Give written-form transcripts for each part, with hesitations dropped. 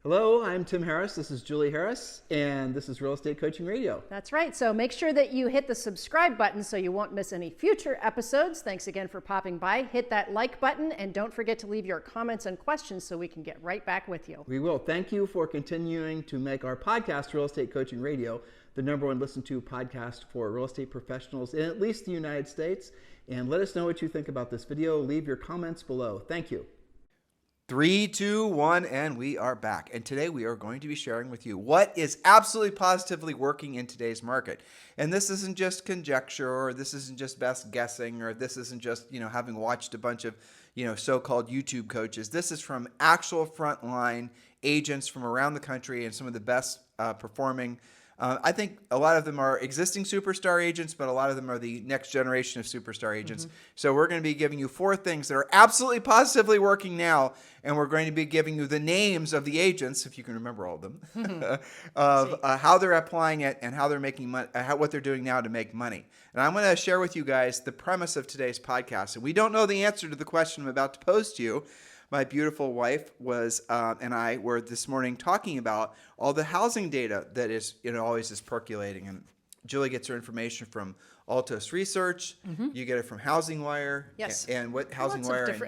Hello, I'm Tim Harris. This is Julie Harris, and this is Real Estate Coaching Radio. That's right. So make sure that you hit the subscribe button so you won't miss any future episodes. Thanks again for popping by. Hit that like button, and don't forget to leave your comments and questions so we can get right back with you. We will. Thank you for continuing to make our podcast, Real Estate Coaching Radio, the #1 listened to podcast for real estate professionals in at least the United States. And let us know what you think about this video. Leave your comments below. Thank you. 3, 2, 1, and we are back. And today we are going to be sharing with you what is absolutely positively working in today's market. And this isn't just conjecture, or this isn't just best guessing, or this isn't just, having watched a bunch of, so-called YouTube coaches. This is from actual frontline agents from around the country and some of the best performing. I think a lot of them are existing superstar agents, but a lot of them are the next generation of superstar agents. Mm-hmm. So we're going to be giving you 4 things that are absolutely positively working now, and we're going to be giving you the names of the agents, if you can remember all of them, of how they're applying it and how they're making money, what they're doing now to make money. And I'm going to share with you guys the premise of today's podcast. And we don't know the answer to the question I'm about to pose to you. My beautiful wife and I were this morning talking about all the housing data that is, always is percolating. And Julie gets her information from Altos Research. Mm-hmm. You get it from Housing Wire. Yes. And what Housing Wire and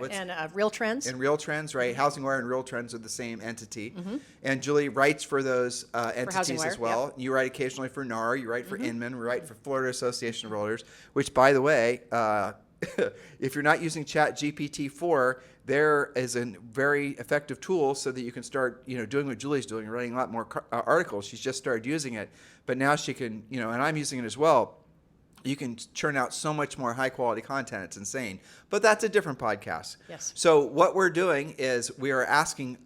Real Trends. And Real Trends, right? Mm-hmm. Housing Wire and Real Trends are the same entity. Mm-hmm. And Julie writes for those entities as well. Yep. You write occasionally for NAR. You write for Inman. We write for Florida Association of Realtors, which, by the way, if you're not using ChatGPT-4, there is a very effective tool so that you can start, doing what Julie's doing, writing a lot more articles. She's just started using it, but now she can, and I'm using it as well. You can churn out so much more high quality content. It's insane. But that's a different podcast. Yes. So what we're doing is we are asking,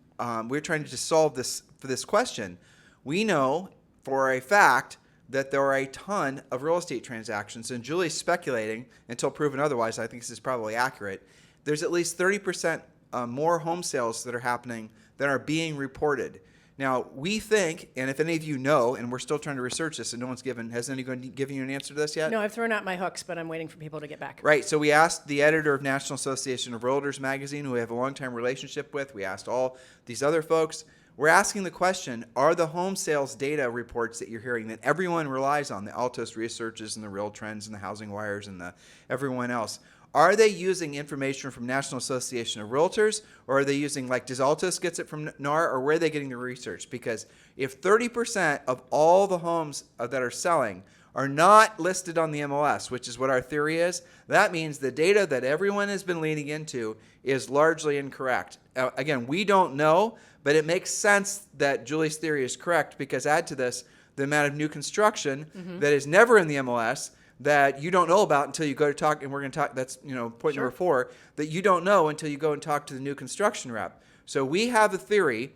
we're trying to just solve this question. We know for a fact that there are a ton of real estate transactions, and Julie's speculating until proven otherwise. I think this is probably accurate. There's at least 30% more home sales that are happening that are being reported. Now, we think, and if any of you know, and we're still trying to research this, and has anyone given you an answer to this yet? No, I've thrown out my hooks, but I'm waiting for people to get back. Right. So we asked the editor of National Association of Realtors magazine, who we have a long-time relationship with. We asked all these other folks. We're asking the question, are the home sales data reports that you're hearing that everyone relies on, the Altos Researches and the Real Trends and the Housing Wires and everyone else, are they using information from National Association of Realtors, or are they using, does Altos gets it from NAR, or where are they getting the research? Because if 30% of all the homes that are selling are not listed on the MLS, which is what our theory is, that means the data that everyone has been leaning into is largely incorrect. Again, we don't know, but it makes sense that Julie's theory is correct, because add to this the amount of new construction that is never in the MLS that you don't know about until you go to talk, and we're going to talk, that's point number 4, that you don't know until you go and talk to the new construction rep. So we have a theory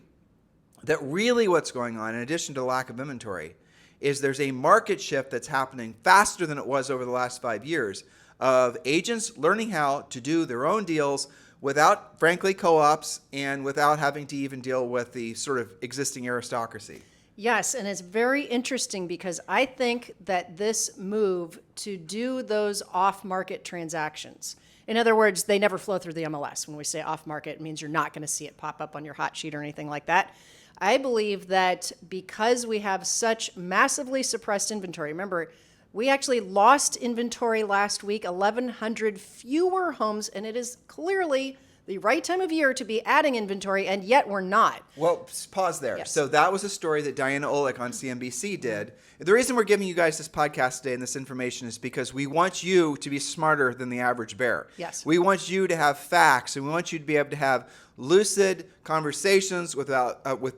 that really what's going on, in addition to lack of inventory, is there's a market shift that's happening faster than it was over the last 5 years of agents learning how to do their own deals without, frankly, co-ops and without having to even deal with the sort of existing aristocracy. Yes, and it's very interesting because I think that this move to do those off-market transactions, in other words, they never flow through the MLS. When we say off-market, it means you're not going to see it pop up on your hot sheet or anything like that. I believe that because we have such massively suppressed inventory, remember, we actually lost inventory last week, 1,100 fewer homes, and it is clearly the right time of year to be adding inventory, and yet we're not. Well, pause there. Yes. So that was a story that Diana Olick on CNBC did. The reason we're giving you guys this podcast today and this information is because we want you to be smarter than the average bear. Yes. We want you to have facts, and we want you to be able to have lucid conversations with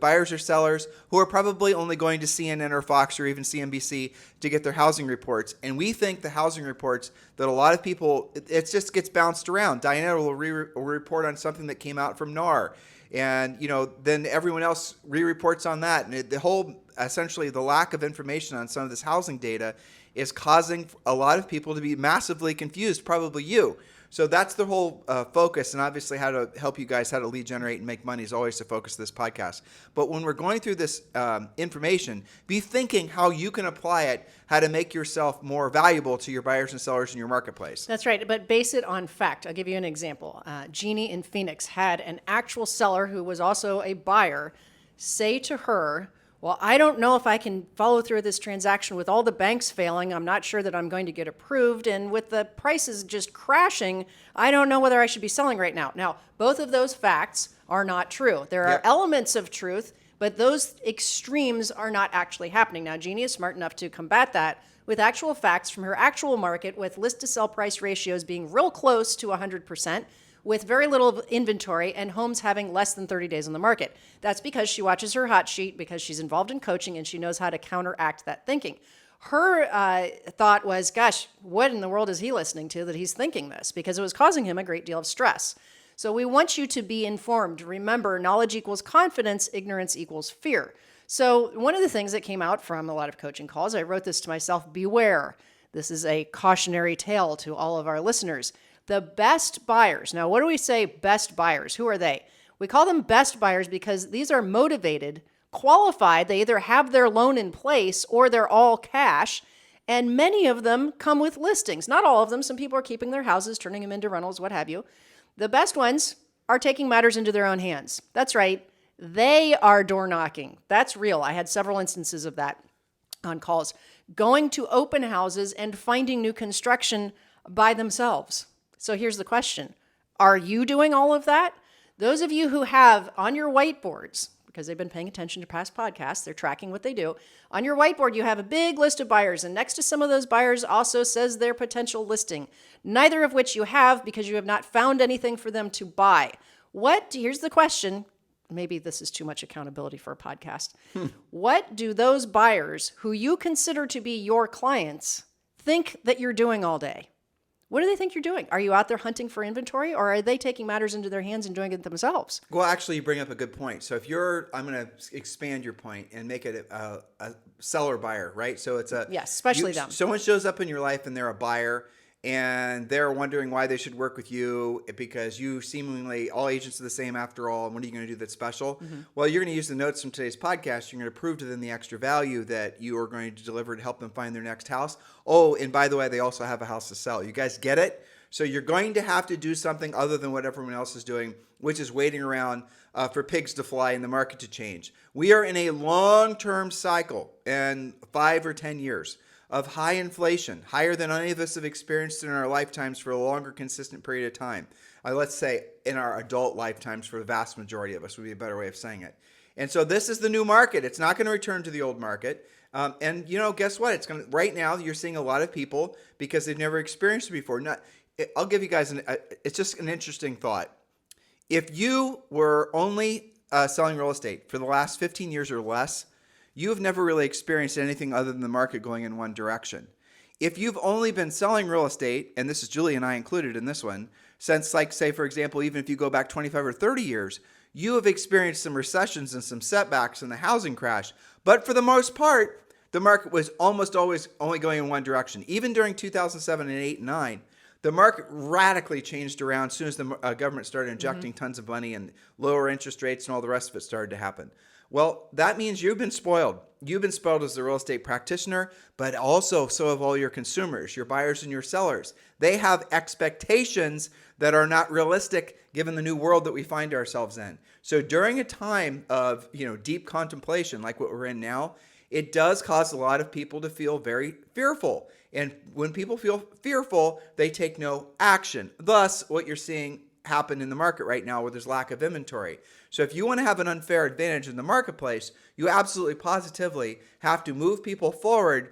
buyers or sellers who are probably only going to CNN or Fox or even CNBC to get their housing reports. And we think the housing reports that a lot of people, it just gets bounced around. Diana will report on something that came out from NAR. And, then everyone else re-reports on that. And the whole, essentially, the lack of information on some of this housing data is causing a lot of people to be massively confused, probably you. So that's the whole focus, and obviously how to help you guys how to lead generate and make money is always the focus of this podcast. But when we're going through this information, be thinking how you can apply it, how to make yourself more valuable to your buyers and sellers in your marketplace. That's right, but base it on fact. I'll give you an example. Jeannie in Phoenix had an actual seller who was also a buyer say to her, well, I don't know if I can follow through with this transaction with all the banks failing. I'm not sure that I'm going to get approved. And with the prices just crashing, I don't know whether I should be selling right now. Now, both of those facts are not true. There are elements of truth, but those extremes are not actually happening. Now, Jeannie is smart enough to combat that with actual facts from her actual market, with list to sell price ratios being real close to 100%. With very little inventory and homes having less than 30 days on the market. That's because she watches her hot sheet, because she's involved in coaching and she knows how to counteract that thinking. Her thought was, gosh, what in the world is he listening to that he's thinking this? Because it was causing him a great deal of stress. So we want you to be informed. Remember, knowledge equals confidence, ignorance equals fear. So one of the things that came out from a lot of coaching calls, I wrote this to myself, beware. This is a cautionary tale to all of our listeners. The best buyers. Now, what do we say best buyers? Who are they? We call them best buyers because these are motivated, qualified. They either have their loan in place or they're all cash. And many of them come with listings. Not all of them. Some people are keeping their houses, turning them into rentals, what have you. The best ones are taking matters into their own hands. That's right. They are door knocking. That's real. I had several instances of that on calls. Going to open houses and finding new construction by themselves. So here's the question. Are you doing all of that? Those of you who have on your whiteboards, because they've been paying attention to past podcasts, they're tracking what they do. On your whiteboard, you have a big list of buyers, and next to some of those buyers also says their potential listing, neither of which you have because you have not found anything for them to buy. Here's the question. Maybe this is too much accountability for a podcast. What do those buyers who you consider to be your clients think that you're doing all day? What do they think you're doing? Are you out there hunting for inventory, or are they taking matters into their hands and doing it themselves? Well, actually, you bring up a good point. So if I'm going to expand your point and make it a seller buyer, right? So it's yes, especially them. Someone shows up in your life and they're a buyer, and they're wondering why they should work with you because you seemingly, all agents are the same after all, and what are you going to do that's special? Mm-hmm. Well, you're going to use the notes from today's podcast. You're going to prove to them the extra value that you are going to deliver to help them find their next house. Oh, and by the way, they also have a house to sell. You guys get it? So you're going to have to do something other than what everyone else is doing, which is waiting around for pigs to fly and the market to change. We are in a long-term cycle, and 5 or 10 years, of high inflation, higher than any of us have experienced in our lifetimes for a longer, consistent period of time. Let's say in our adult lifetimes for the vast majority of us would be a better way of saying it. And so this is the new market. It's not going to return to the old market. And guess what? Right now you're seeing a lot of people because they've never experienced it before. I'll give you guys it's just an interesting thought. If you were only selling real estate for the last 15 years or less, you have never really experienced anything other than the market going in one direction. If you've only been selling real estate, and this is Julie and I included in this one, since say, for example, even if you go back 25 or 30 years, you have experienced some recessions and some setbacks in the housing crash. But for the most part, the market was almost always only going in one direction. Even during 2007 and 8 and 9, the market radically changed around as soon as the government started injecting tons of money and lower interest rates and all the rest of it started to happen. Well, that means you've been spoiled. You've been spoiled as a real estate practitioner, but also so have all your consumers, your buyers and your sellers. They have expectations that are not realistic given the new world that we find ourselves in. So during a time of, deep contemplation like what we're in now, it does cause a lot of people to feel very fearful. And when people feel fearful, they take no action. Thus, what you're seeing happen in the market right now where there's lack of inventory. So if you want to have an unfair advantage in the marketplace, you absolutely positively have to move people forward.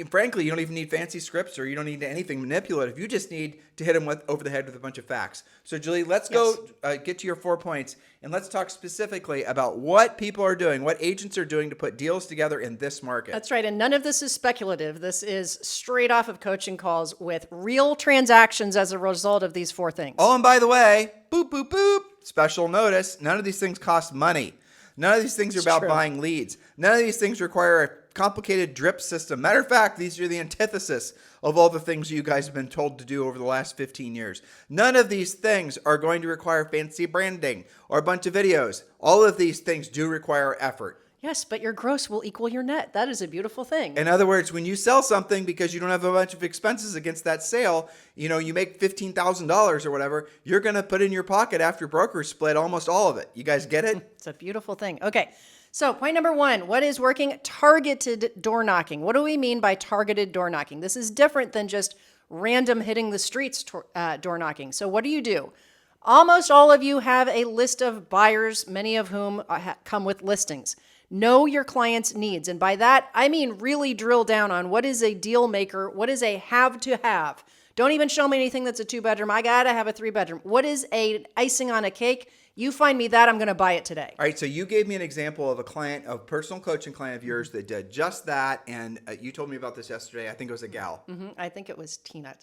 Frankly, you don't even need fancy scripts or you don't need anything manipulative. You just need to hit them over the head with a bunch of facts. So Julie, let's go get to your 4 points and let's talk specifically about what people are doing, what agents are doing to put deals together in this market. That's right. And none of this is speculative. This is straight off of coaching calls with real transactions as a result of these 4 things. Oh, and by the way, boop, boop, boop, special notice, none of these things cost money. None of these things are about buying leads. None of these things require a complicated drip system. Matter of fact, these are the antithesis of all the things you guys have been told to do over the last 15 years. None of these things are going to require fancy branding or a bunch of videos. All of these things do require effort. Yes, but your gross will equal your net. That is a beautiful thing. In other words, when you sell something because you don't have a bunch of expenses against that sale, you make $15,000 or whatever, you're going to put in your pocket after brokers split almost all of it. You guys get it? It's a beautiful thing. Okay. So point number 1, what is working? Targeted door knocking. What do we mean by targeted door knocking? This is different than just random hitting the streets door knocking. So what do? Almost all of you have a list of buyers, many of whom come with listings. Know your client's needs. And by that, I mean really drill down on what is a deal maker, what is a have to have. Don't even show me anything that's a 2-bedroom. I got to have a 3-bedroom. What is a icing on a cake? You find me that, I'm going to buy it today. All right, so you gave me an example of a personal coaching client of yours that did just that, and you told me about this yesterday. I think it was a gal. I think it was Tina.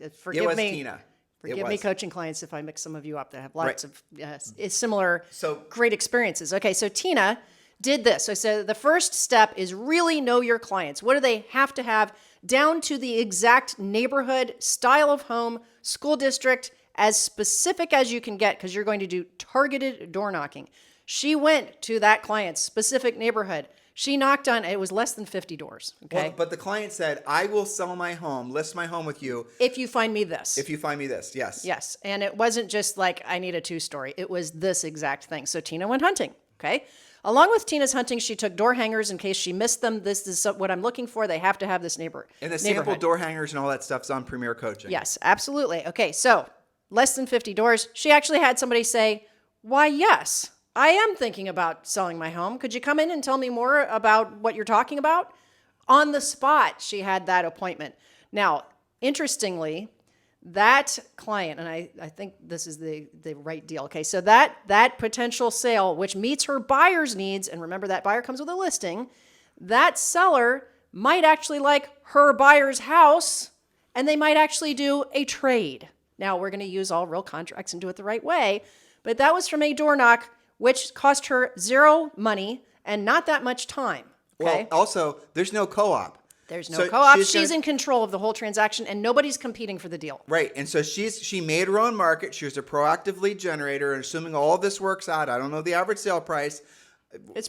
Forgive me, coaching clients, if I mix some of you up that have lots of similar great experiences. Okay, so Tina did this. So I said the first step is really know your clients. What do they have to have, down to the exact neighborhood, style of home, school district, as specific as you can get, because you're going to do targeted door knocking. She went to that client's specific neighborhood. She knocked on, it was less than 50 doors. Okay. Well, but the client said, I will sell my home, list my home with you. If you find me this. If you find me this, yes. Yes. And it wasn't just like, I need a 2-story. It was this exact thing. So Tina went hunting. Okay. Along with Tina's hunting, she took door hangers in case she missed them. This is what I'm looking for. They have to have this neighborhood. And the sample door hangers and all that stuff's on Premier Coaching. Yes, absolutely. Okay, so less than 50 doors. She actually had somebody say, why, yes, I am thinking about selling my home. Could you come in and tell me more about what you're talking about? On the spot, she had that appointment. Now, interestingly, that client, and I think this is the right deal. Okay, so that potential sale, which meets her buyer's needs, and remember that buyer comes with a listing, that seller might actually like her buyer's house, and they might actually do a trade. Now, we're going to use all real contracts and do it the right way, but that was from a door knock, which cost her 0 money and not that much time. Okay? Well, also, there's no co-op. There's no co-op. She's in control of the whole transaction, and nobody's competing for the deal. Right, and so she made her own market. She was a proactive lead generator, and assuming all of this works out, I don't know the average sale price. It's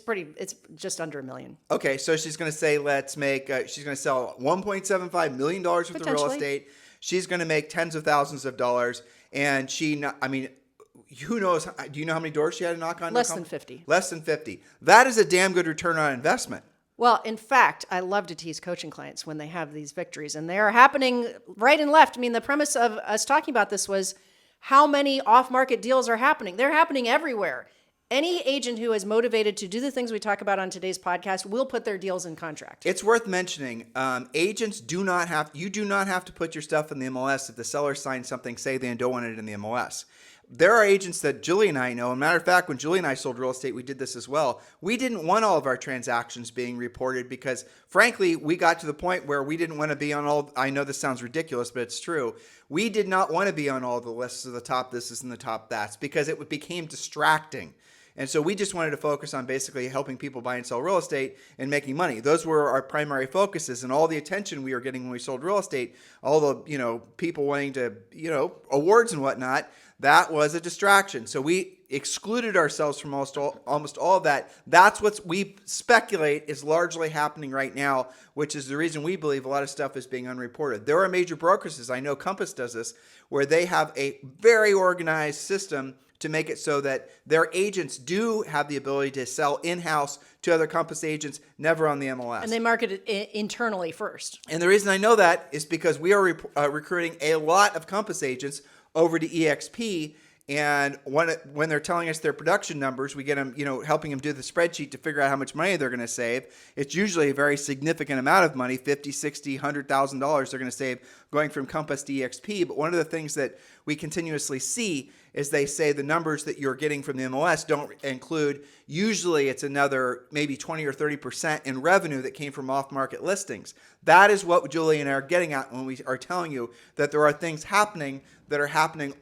just under $1 million. Okay, so she's going to say, she's going to sell $1.75 million worth of real estate. She's going to make tens of thousands of dollars, and who knows? Do you know how many doors she had to knock on? Less than 50. Less than 50. That is a damn good return on investment. Well, in fact, I love to tease coaching clients when they have these victories, and they are happening right and left. I mean, the premise of us talking about this was how many off-market deals are happening. They're happening everywhere. Any agent who is motivated to do the things we talk about on today's podcast will put their deals in contract. It's worth mentioning, agents do not have to put your stuff in the MLS if the seller signs something, say they don't want it in the MLS. There are agents that Julie and I know. As a matter of fact, when Julie and I sold real estate, we did this as well. We didn't want all of our transactions being reported because, frankly, we got to the point where we didn't want to be on all. I know this sounds ridiculous, but it's true. We did not want to be on all the lists of the top this is and the top that's because it became distracting. And so we just wanted to focus on basically helping people buy and sell real estate and making money. Those were our primary focuses, and all the attention we were getting when we sold real estate, all the people wanting to awards and whatnot. That was a distraction. So we excluded ourselves from almost all of that. That's what we speculate is largely happening right now, which is the reason we believe a lot of stuff is being unreported. There are major brokerages, I know Compass does this, where they have a very organized system to make it so that their agents do have the ability to sell in-house to other Compass agents, never on the MLS. And they market it internally first. And the reason I know that is because we are recruiting a lot of Compass agents over to EXP, and when they're telling us their production numbers, we get them, helping them do the spreadsheet to figure out how much money they're going to save. It's usually a very significant amount of money, $50,000, $60,000, $100,000 they're going to save going from Compass to EXP. But one of the things that we continuously see is they say the numbers that you're getting from the MLS don't include, usually it's another maybe 20 or 30% in revenue that came from off-market listings. That is what Julie and I are getting at when we are telling you that there are things happening that are happening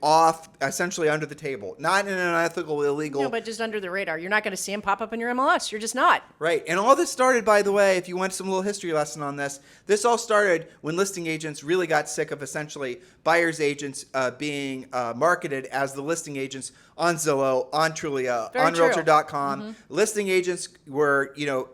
essentially under the table, not in an unethical, illegal. No, but just under the radar. You're not going to see them pop up in your MLS. You're just not. Right. And all this started, by the way, if you want some little history lesson on this all started when listing agents really got sick of essentially buyer's agents being marketed as the listing agents on Zillow, on Trulia, Very on true. Realtor.com. Listing agents were,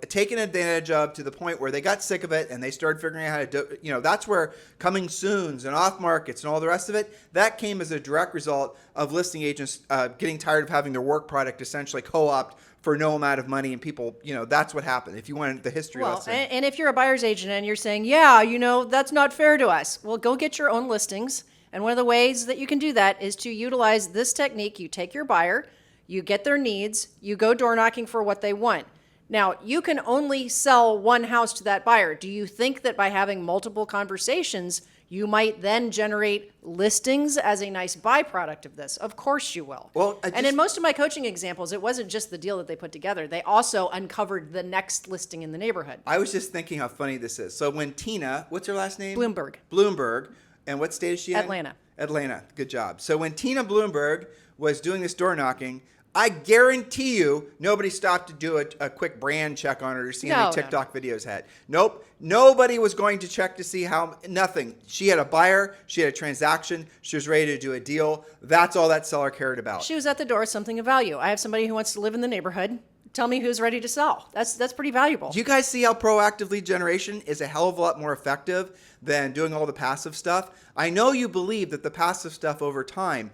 taken advantage of to the point where they got sick of it and they started figuring out how to do, that's where coming soons and off markets and all the rest of it, that came as a direct result of listing agents getting tired of having their work product essentially co-opt for no amount of money, and people, that's what happened. If you wanted the history lesson. And if you're a buyer's agent and you're saying, yeah, that's not fair to us, well, go get your own listings. And one of the ways that you can do that is to utilize this technique. You take your buyer, you get their needs, you go door knocking for what they want. Now, you can only sell one house to that buyer. Do you think that by having multiple conversations, you might then generate listings as a nice byproduct of this? Of course you will. Well, and in most of my coaching examples, it wasn't just the deal that they put together. They also uncovered the next listing in the neighborhood. I was just thinking how funny this is. So when Tina, what's her last name? Bloomberg. And what state is she in? Atlanta. Good job. So when Tina Bloomberg was doing this door knocking, I guarantee you nobody stopped to do a quick brand check on her to see how many TikTok videos had. Nope. Nobody was going to check to see nothing. She had a buyer. She had a transaction. She was ready to do a deal. That's all that seller cared about. She was at the door, something of value. I have somebody who wants to live in the neighborhood. Tell me who's ready to sell. That's pretty valuable. Do you guys see how proactive lead generation is a hell of a lot more effective than doing all the passive stuff? I know you believe that the passive stuff over time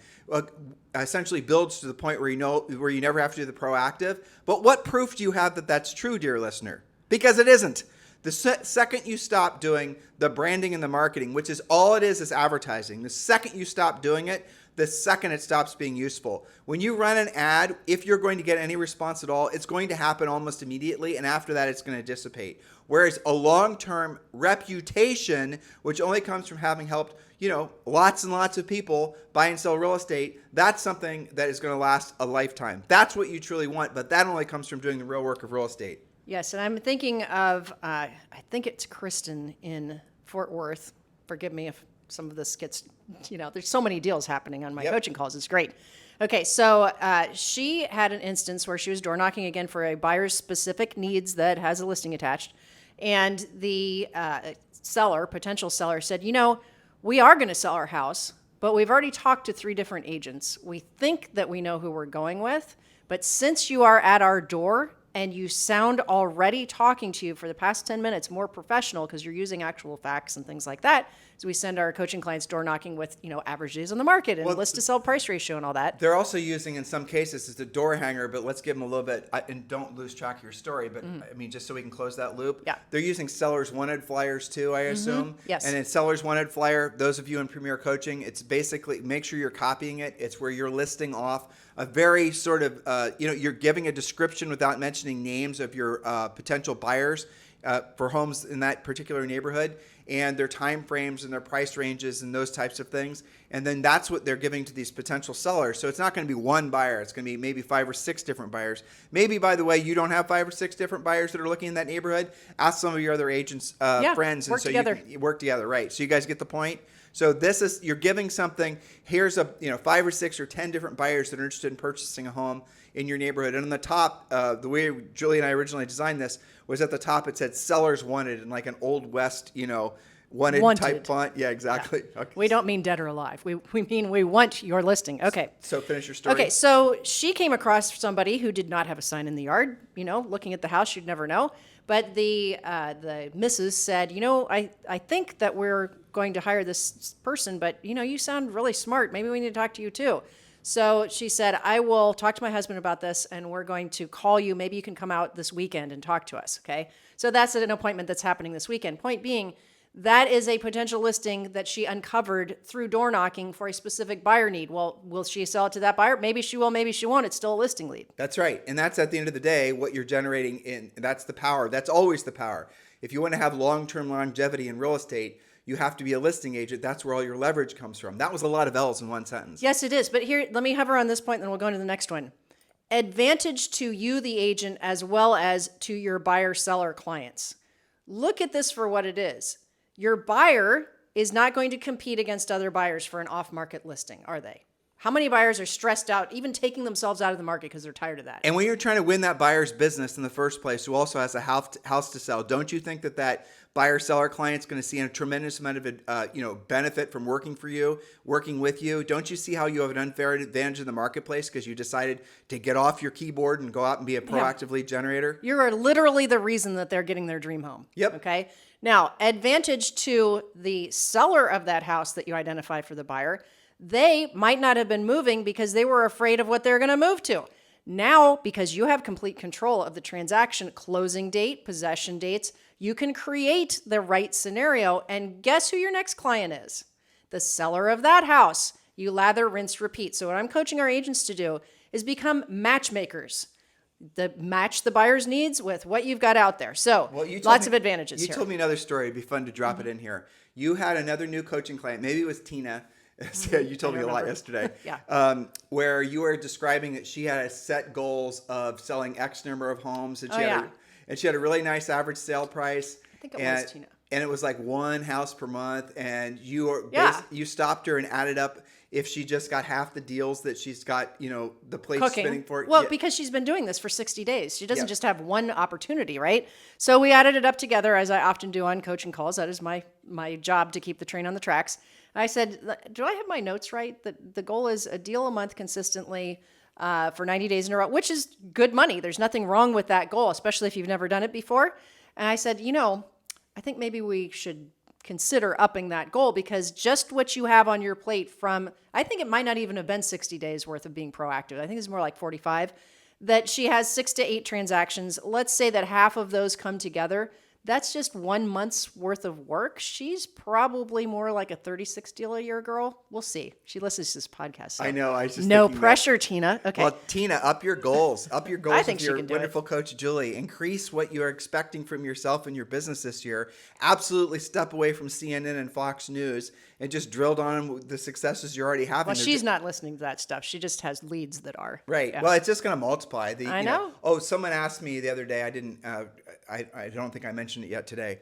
essentially builds to the point where you never have to do the proactive. But what proof do you have that that's true, dear listener? Because it isn't. The second you stop doing the branding and the marketing, which is all it is advertising, the second you stop doing it, the second it stops being useful. When you run an ad, if you're going to get any response at all, it's going to happen almost immediately, and after that, it's going to dissipate. Whereas a long-term reputation, which only comes from having helped, lots and lots of people buy and sell real estate, that's something that is going to last a lifetime. That's what you truly want, but that only comes from doing the real work of real estate. Yes, and I'm thinking of, I think it's Kristen in Fort Worth. Forgive me if some of this gets, there's so many deals happening on my coaching calls. It's great. Okay, so she had an instance where she was door knocking again for a buyer's specific needs that has a listing attached. And the potential seller said, we are going to sell our house, but we've already talked to 3 different agents. We think that we know who we're going with, but since you are at our door and you sound already talking to you for the past 10 minutes more professional because you're using actual facts and things like that, so we send our coaching clients door knocking with, average days on the market and list to sell price ratio and all that. They're also using, in some cases, as a door hanger, but let's give them a little bit, and don't lose track of your story, but just so we can close that loop. Yeah. They're using sellers wanted flyers too, I assume. Yes. And in sellers wanted flyer, those of you in Premier Coaching, it's basically, make sure you're copying it. It's where you're listing off a very sort of, you're giving a description without mentioning names of your potential buyers for homes in that particular neighborhood, and their time frames and their price ranges and those types of things. And then that's what they're giving to these potential sellers. So it's not going to be one buyer. It's going to be maybe 5 or 6 different buyers. Maybe, by the way, you don't have 5 or 6 different buyers that are looking in that neighborhood. Ask some of your other agents, friends. Work together. You can work together, right? So you guys get the point? So this is, you're giving something, here's 5 or 6 or 10 different buyers that are interested in purchasing a home in your neighborhood. And on the top, the way Julie and I originally designed this was at the top it said sellers wanted in like an old West, wanted type font. Yeah, exactly. Yeah. Okay. We don't mean dead or alive. We mean we want your listing. Okay. So finish your story. Okay, so she came across somebody who did not have a sign in the yard. Looking at the house, you'd never know. But the missus said, I think that we're going to hire this person, but you sound really smart. Maybe we need to talk to you too. So she said, I will talk to my husband about this and we're going to call you. Maybe you can come out this weekend and talk to us. Okay. So that's an appointment that's happening this weekend. Point being, that is a potential listing that she uncovered through door knocking for a specific buyer need. Well, will she sell it to that buyer? Maybe she will, maybe she won't. It's still a listing lead. That's right. And that's at the end of the day, what you're generating in, that's the power. That's always the power. If you want to have long-term longevity in real estate, you have to be a listing agent. That's where all your leverage comes from. That was a lot of L's in one sentence. Yes, it is. But here, let me hover on this point, and then we'll go into the next one. Advantage to you, the agent, as well as to your buyer-seller clients. Look at this for what it is. Your buyer is not going to compete against other buyers for an off-market listing, are they? How many buyers are stressed out, even taking themselves out of the market because they're tired of that? And when you're trying to win that buyer's business in the first place, who also has a house to sell, don't you think that buyer-seller client's going to see a tremendous amount of benefit from working for you, working with you? Don't you see how you have an unfair advantage in the marketplace because you decided to get off your keyboard and go out and be a proactive lead generator? You are literally the reason that they're getting their dream home. Yep. Okay. Now, advantage to the seller of that house that you identify for the buyer. They might not have been moving because they were afraid of what they're going to move to. Now, because you have complete control of the transaction, closing date, possession dates, you can create the right scenario. And guess who your next client is? The seller of that house. You lather, rinse, repeat. So what I'm coaching our agents to do is become matchmakers. Match the buyer's needs with what you've got out there. So lots of advantages here. You told me another story. It'd be fun to drop it in here. You had another new coaching client. Maybe it was Tina. You told me a lot yesterday. Yeah. Where you were describing that she had set goals of selling X number of homes, and she had a really nice average sale price. I think it was Tina. And it was like one house per month, and you stopped her and added up if she just got half the deals that she's got, the plate spinning for. Well, because she's been doing this for 60 days. She doesn't just have one opportunity, right? So we added it up together, as I often do on coaching calls. That is my job, to keep the train on the tracks. I said, do I have my notes right? That the goal is a deal a month consistently for 90 days in a row, which is good money. There's nothing wrong with that goal, especially if you've never done it before. And I said, I think maybe we should consider upping that goal, because just what you have on your plate I think it might not even have been 60 days worth of being proactive. I think it's more like 45, that she has 6 to 8 transactions. Let's say that half of those come together. That's just 1 month's worth of work. She's probably more like a 36 deal a year girl. We'll see. She listens to this podcast. So. I know. I was just no pressure, Tina. Okay. Well, Tina, up your goals. Up your goals I think with your she can do wonderful coach, Julie. Increase what you are expecting from yourself and your business this year. Absolutely step away from CNN and Fox News and just drill down the successes you're already having. Well, she's not listening to that stuff. She just has leads that are. Right. Yeah. Well, it's just going to multiply. I know. Someone asked me the other day. I didn't. I don't think I mentioned it yet today.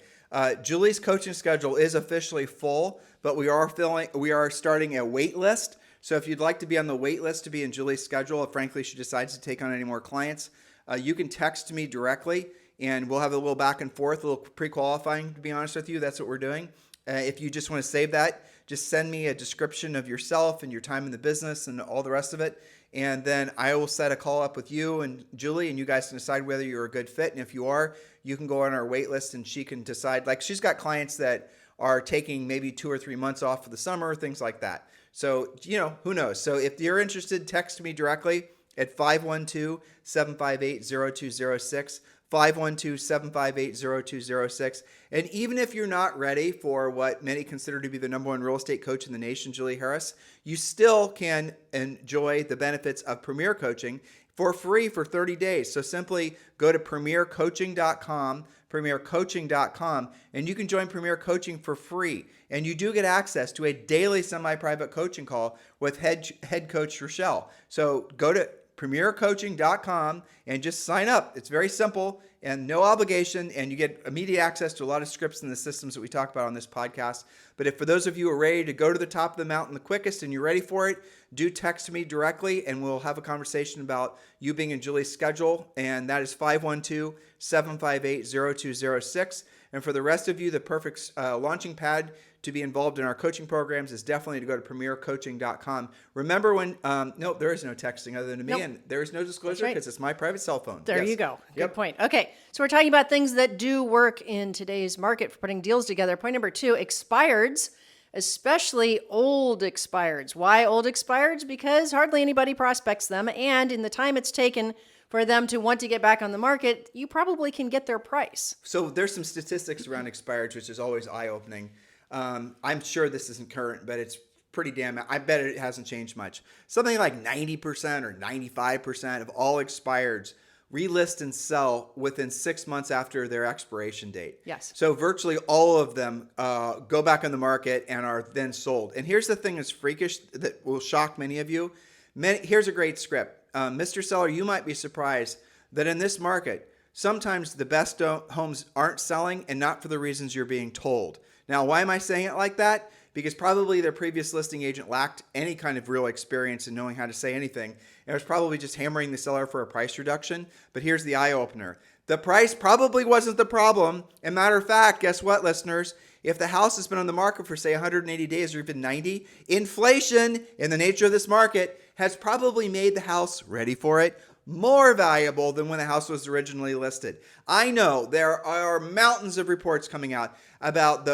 Julie's coaching schedule is officially full, but we are starting a wait list. So if you'd like to be on the wait list to be in Julie's schedule, if frankly she decides to take on any more clients, you can text me directly, and we'll have a little back and forth, a little pre-qualifying. To be honest with you, that's what we're doing. If you just want to save that, just send me a description of yourself and your time in the business and all the rest of it. And then I will set a call up with you and Julie, and you guys can decide whether you're a good fit. And if you are, you can go on our wait list and she can decide. Like, she's got clients that are taking maybe 2 or 3 months off for the summer, things like that. So, who knows? So if you're interested, text me directly at 512-758-0206. 512-758-0206. And even if you're not ready for what many consider to be the #1 real estate coach in the nation, Julie Harris, you still can enjoy the benefits of Premier Coaching for free for 30 days. So simply go to premiercoaching.com, premiercoaching.com, and you can join Premier Coaching for free. And you do get access to a daily semi-private coaching call with head coach Rochelle. So go to premiercoaching.com and just sign up. It's very simple and no obligation, and you get immediate access to a lot of scripts and the systems that we talk about on this podcast. But if for those of you who are ready to go to the top of the mountain the quickest and you're ready for it, do text me directly and we'll have a conversation about you being in Julie's schedule, and that is 512-758-0206. And for the rest of you, the perfect launching pad to be involved in our coaching programs is definitely to go to premiercoaching.com. Remember when, no, there is no texting other than me, and there is no disclosure because it's my private cell phone. There you go. Good point. Okay, so we're talking about things that do work in today's market for putting deals together. Point number 2, expireds, especially old expireds. Why old expireds? Because hardly anybody prospects them, and in the time it's taken for them to want to get back on the market, you probably can get their price. So there's some statistics around expireds, which is always eye-opening. I'm sure this isn't current, but it's pretty damn, I bet it hasn't changed much. Something like 90% or 95% of all expireds relist and sell within 6 months after their expiration date. Yes. So virtually all of them go back on the market and are then sold. And here's the thing that's freakish that will shock many of you. Here's a great script. Mr. Seller, you might be surprised that in this market, sometimes the best homes aren't selling, and not for the reasons you're being told. Now, why am I saying it like that? because probably their previous listing agent lacked any kind of real experience in knowing how to say anything. And was probably just hammering the seller for a price reduction. But here's the eye opener. The price probably wasn't the problem. And matter of fact, guess what, listeners? If the house has been on the market for, say, 180 days or even 90, inflation in the nature of this market has probably made the house, ready for it, more valuable than when the house was originally listed. I know there are mountains of reports coming out about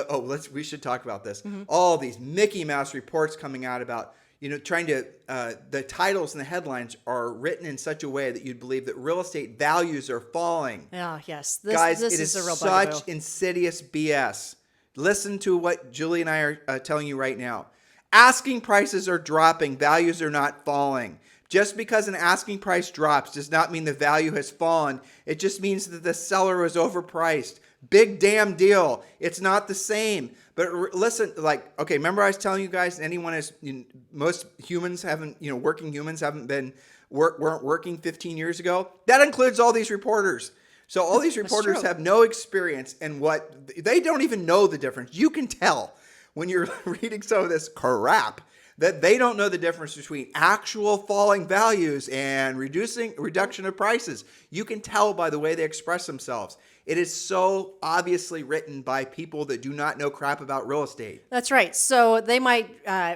we should talk about this. All these Mickey Mouse reports coming out about, trying to, the titles and the headlines are written in such a way that you'd believe that real estate values are falling. Oh, yes. Guys, this it is a real such bugaboo. insidious BS. Listen to what Julie and I are telling you right now. Asking prices are dropping. Values are not falling. Just because an asking price drops does not mean the value has fallen. It just means that the seller is overpriced. Big damn deal. It's not the same. But listen, okay, remember I was telling you guys, most humans haven't, working humans haven't been, weren't working 15 years ago. That includes all these reporters. So all these reporters have no experience in they don't even know the difference. You can tell when you're reading some of this crap that they don't know the difference between actual falling values and reduction of prices. You can tell by the way they express themselves. It is so obviously written by people that do not know crap about real estate. That's right. So they might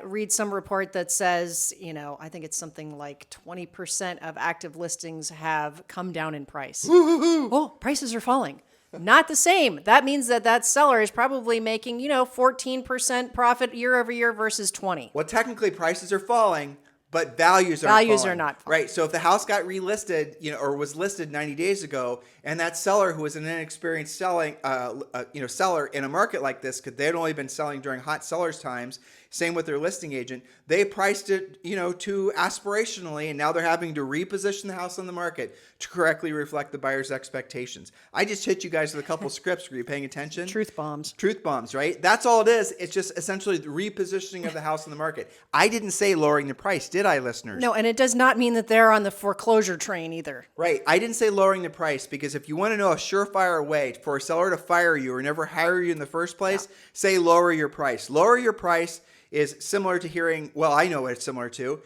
read some report that says, I think it's something like 20% of active listings have come down in price. Oh, prices are falling. Not the same. That means that seller is probably making, 14% profit year over year versus 20. Well, technically prices are falling, but values are not falling. Right. So if the house got relisted, or was listed 90 days ago, and that seller who was an inexperienced seller in a market like this, because they'd only been selling during hot sellers times, same with their listing agent, they priced it, too aspirationally, and now they're having to reposition the house on the market to correctly reflect the buyer's expectations. I just hit you guys with a couple scripts. Were you paying attention? Truth bombs. Truth bombs, right? That's all it is. It's just essentially the repositioning of the house on the market. I didn't say lowering the price, did I, listeners? No, and it does not mean that they're on the foreclosure train either. Right. I didn't say lowering the price, because if you want to know a surefire way for a seller to fire you or never hire you in the first place, say lower your price. Lower your price is similar to hearing, I know what it's similar to.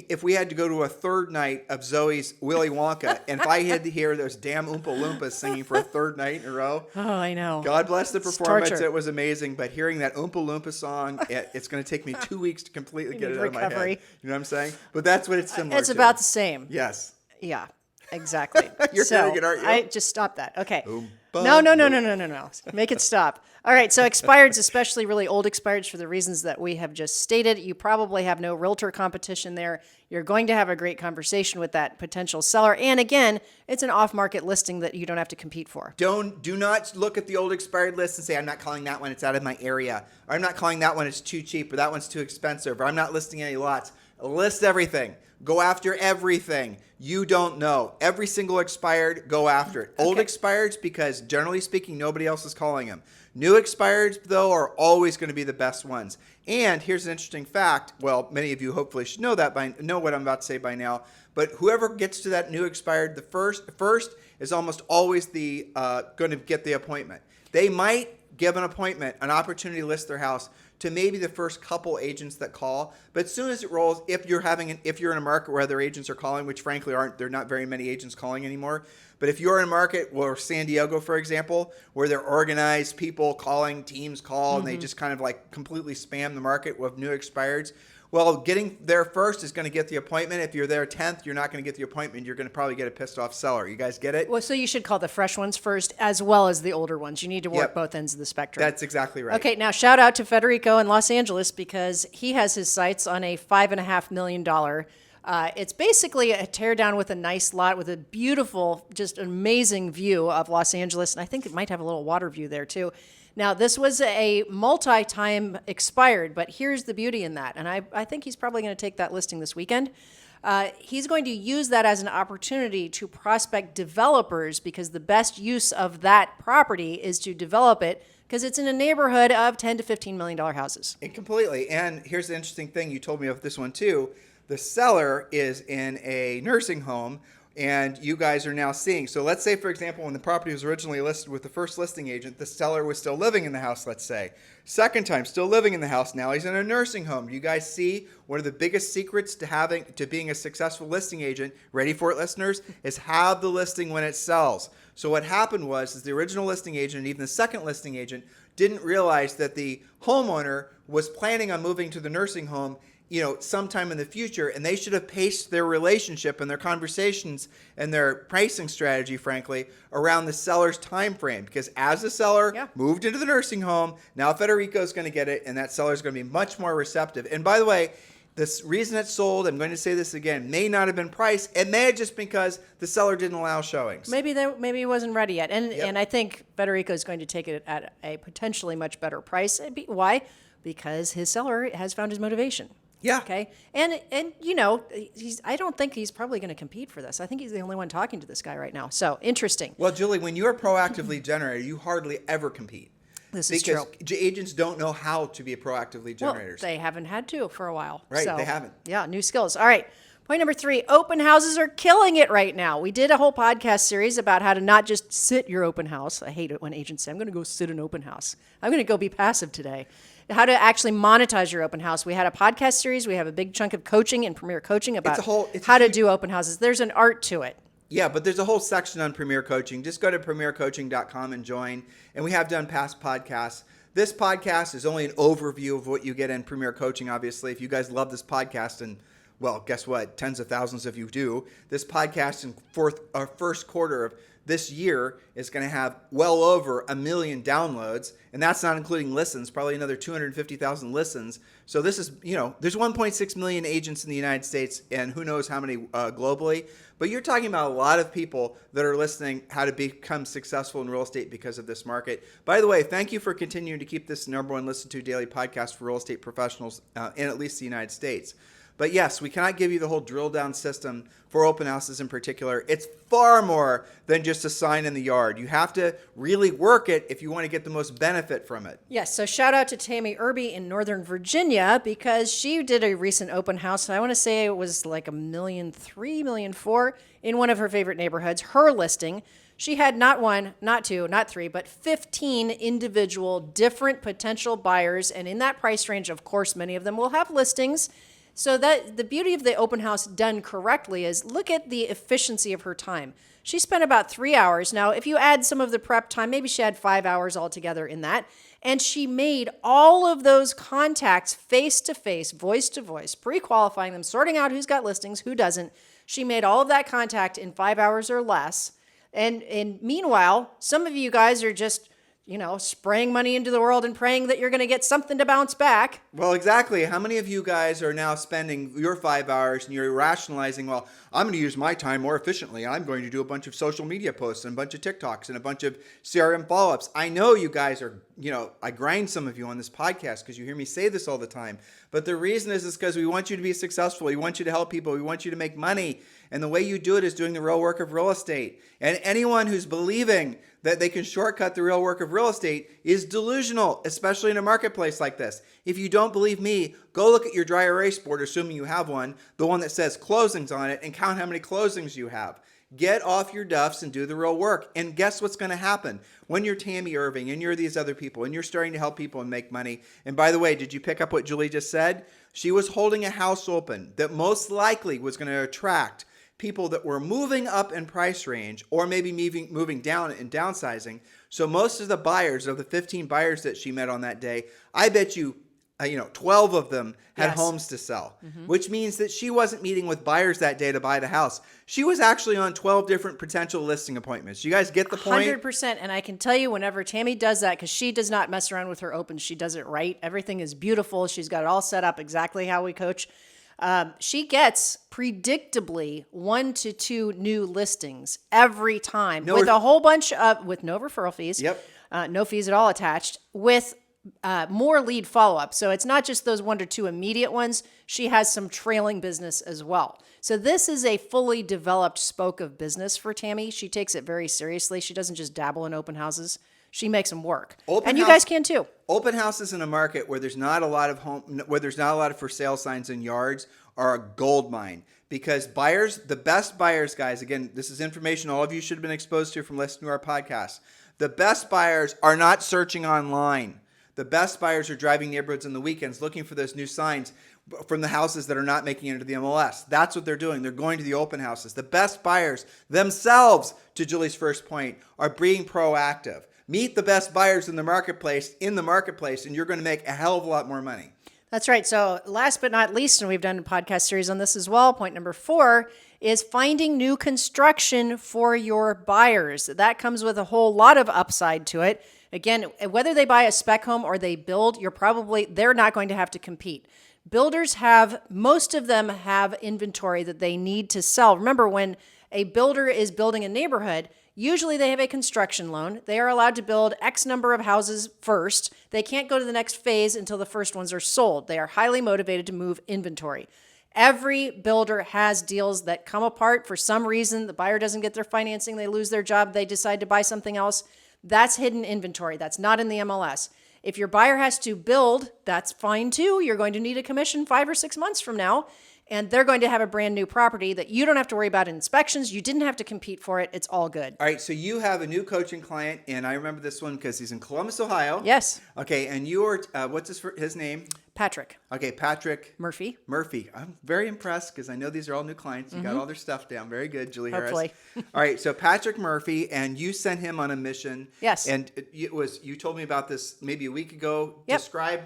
If we had to go to a third night of Zoe's Willy Wonka, and if I had to hear those damn Oompa Loompas singing for a third night in a row. Oh, I know. God bless the performance. Torture. It was amazing. But hearing that Oompa Loompa song, it's going to take me 2 weeks to completely get it out of my head. You know what I'm saying? But that's what it's similar to. It's about the same. Yes. Yeah, exactly. You're hearing it, aren't you? I just stop that. Okay. No. Make it stop. All right. So expireds, especially really old expireds, for the reasons that we have just stated, you probably have no realtor competition there. You're going to have a great conversation with that potential seller. And again, it's an off-market listing that you don't have to compete for. Do not look at the old expired list and say, I'm not calling that one, it's out of my area. Or I'm not calling that one, it's too cheap, or that one's too expensive, or I'm not listing any lots. List everything. Go after everything. You don't know. Every single expired, go after it. Old expireds, because generally speaking, nobody else is calling them. New expireds, though, are always going to be the best ones. And here's an interesting fact. Well, many of you hopefully should know what I'm about to say by now. But whoever gets to that new expired, the first is almost always going to get the appointment. They might give an appointment, an opportunity to list their house to maybe the first couple agents that call. But as soon as it rolls, if you're in a market where other agents are calling, which frankly there are not very many agents calling anymore. But if you're in a market where San Diego, for example, where they're organized people calling, teams call, and they just kind of completely spam the market with new expireds, well, getting there first is going to get the appointment. If you're there 10th, you're not going to get the appointment. You're going to probably get a pissed off seller. You guys get it? Well, so you should call the fresh ones first as well as the older ones. You need to work both ends of the spectrum. That's exactly right. Okay, now shout out to Federico in Los Angeles, because he has his sights on a $5.5 million. It's basically a teardown with a nice lot with a beautiful, just amazing view of Los Angeles. And I think it might have a little water view there too. Now, this was a multi-time expired, but here's the beauty in that. And I think he's probably going to take that listing this weekend. He's going to use that as an opportunity to prospect developers, because the best use of that property is to develop it, because it's in a neighborhood of $10 to $15 million houses. And completely. And here's the interesting thing. You told me of this one too. The seller is in a nursing home And you guys are now seeing. So let's say, for example, when the property was originally listed with the first listing agent, the seller was still living in the house, let's say. Second time, still living in the house. Now he's in a nursing home. You guys see one of the biggest secrets to being a successful listing agent, ready for it, listeners, is have the listing when it sells. So what happened was the original listing agent and even the second listing agent didn't realize that the homeowner was planning on moving to the nursing home sometime in the future, and they should have paced their relationship and their conversations and their pricing strategy, frankly, around the seller's time frame. Because as the seller moved into the nursing home, now Federico's going to get it, and that seller's going to be much more receptive. And by the way, this reason it sold, I'm going to say this again, may not have been price. It may have just because the seller didn't allow showings. Maybe he wasn't ready yet. And I think Federico is going to take it at a potentially much better price. Why? Because his seller has found his motivation. Yeah. Okay. And I don't think he's probably going to compete for this. I think he's the only one talking to this guy right now. So interesting. Well, Julie, when you're a proactive lead generator, you hardly ever compete. This is true. Because agents don't know how to be a proactive lead generator. Well, they haven't had to for a while. Right, so, they haven't. Yeah, new skills. All right. Point number 3, open houses are killing it right now. We did a whole podcast series about how to not just sit your open house. I hate it when agents say, I'm going to go sit an open house. I'm going to go be passive today. How to actually monetize your open house. We had a podcast series. We have a big chunk of coaching and Premier Coaching about how to do open houses. There's an art to it. Yeah, but there's a whole section on Premier Coaching. Just go to premiercoaching.com and join. And we have done past podcasts. This podcast is only an overview of what you get in Premier Coaching, obviously. If you guys love this podcast, and well, guess what? Tens of thousands of you do. This podcast in first quarter of this year is going to have well over 1 million downloads, and that's not including listens, probably another 250,000 listens. So this is, there's 1.6 million agents in the United States, and who knows how many globally. But you're talking about a lot of people that are listening how to become successful in real estate because of this market. By the way, thank you for continuing to keep this #1 listened to daily podcast for real estate professionals in at least the United States. But yes, we cannot give you the whole drill down system for open houses in particular. It's far more than just a sign in the yard. You have to really work it if you want to get the most benefit from it. Yes, so shout out to Tammy Irby in Northern Virginia because she did a recent open house. I want to say it was like 1.3 million, 1.4 million in one of her favorite neighborhoods. Her listing, she had not 1, not 2, not 3, but 15 individual different potential buyers. And in that price range, of course, many of them will have listings. So that the beauty of the open house done correctly is look at the efficiency of her time. She spent about 3 hours. Now, if you add some of the prep time, maybe she had 5 hours altogether in that. And she made all of those contacts face-to-face, voice-to-voice, pre-qualifying them, sorting out who's got listings, who doesn't. She made all of that contact in 5 hours or less. And meanwhile, some of you guys are just spraying money into the world and praying that you're going to get something to bounce back. Well, exactly. How many of you guys are now spending your 5 hours and you're rationalizing, well, I'm going to use my time more efficiently. I'm going to do a bunch of social media posts and a bunch of TikToks and a bunch of CRM follow-ups. I know you guys are, I grind some of you on this podcast because you hear me say this all the time. But the reason is because we want you to be successful. We want you to help people. We want you to make money. And the way you do it is doing the real work of real estate. And anyone who's believing that they can shortcut the real work of real estate is delusional, especially in a marketplace like this. If you don't believe me, go look at your dry erase board, assuming you have one, the one that says closings on it, and count how many closings you have. Get off your duffs and do the real work. And guess what's going to happen? When you're Tammy Irving and you're these other people and you're starting to help people and make money. And by the way, did you pick up what Julie just said? She was holding a house open that most likely was going to attract people that were moving up in price range or maybe moving down and downsizing. So most of the buyers, of the 15 buyers that she met on that day, I bet you, 12 of them had homes to sell, which means that she wasn't meeting with buyers that day to buy the house. She was actually on 12 different potential listing appointments. You guys get the point? 100%. And I can tell you whenever Tammy does that, because she does not mess around with her opens, she does it right. Everything is beautiful. She's got it all set up exactly how we coach. She gets predictably 1 to 2 new listings every time with a whole bunch of, with no referral fees, no fees at all attached, with more lead follow-up. So it's not just those 1 to 2 immediate ones. She has some trailing business as well. So this is a fully developed spoke of business for Tammy. She takes it very seriously. She doesn't just dabble in open houses. She makes them work. And you guys can too. Open houses in a market where there's not a lot of for sale signs in yards are a gold mine, because buyers, the best buyers, guys, again, this is information all of you should have been exposed to from listening to our podcast. The best buyers are not searching online. The best buyers are driving neighborhoods on the weekends looking for those new signs from the houses that are not making it into the MLS. That's what they're doing. They're going to the open houses. The best buyers themselves, to Julie's first point, are being proactive. Meet the best buyers in the marketplace, and you're going to make a hell of a lot more money. That's right. So last but not least, and we've done a podcast series on this as well, point number 4 is finding new construction for your buyers. That comes with a whole lot of upside to it. Again, whether they buy a spec home or they build, they're not going to have to compete. Builders most of them have inventory that they need to sell. Remember, when a builder is building a neighborhood, usually they have a construction loan. They are allowed to build X number of houses first. They can't go to the next phase until the first ones are sold. They are highly motivated to move inventory. Every builder has deals that come apart for some reason. The buyer doesn't get their financing. They lose their job. They decide to buy something else. That's hidden inventory. That's not in the MLS. If your buyer has to build, that's fine too. You're going to need a commission 5 or 6 months from now, and they're going to have a brand new property that you don't have to worry about inspections. You didn't have to compete for it. It's all good. All right, so you have a new coaching client, and I remember this one because he's in Columbus, Ohio. Yes. Okay, and you're, what's his name? Patrick. Okay, Patrick. Murphy. I'm very impressed because I know these are all new clients. You got all their stuff down. Very good, Julie Hopefully. Harris. All right, so Patrick Murphy, and you sent him on a mission. Yes. And you told me about this maybe a week ago. Yep. Describe,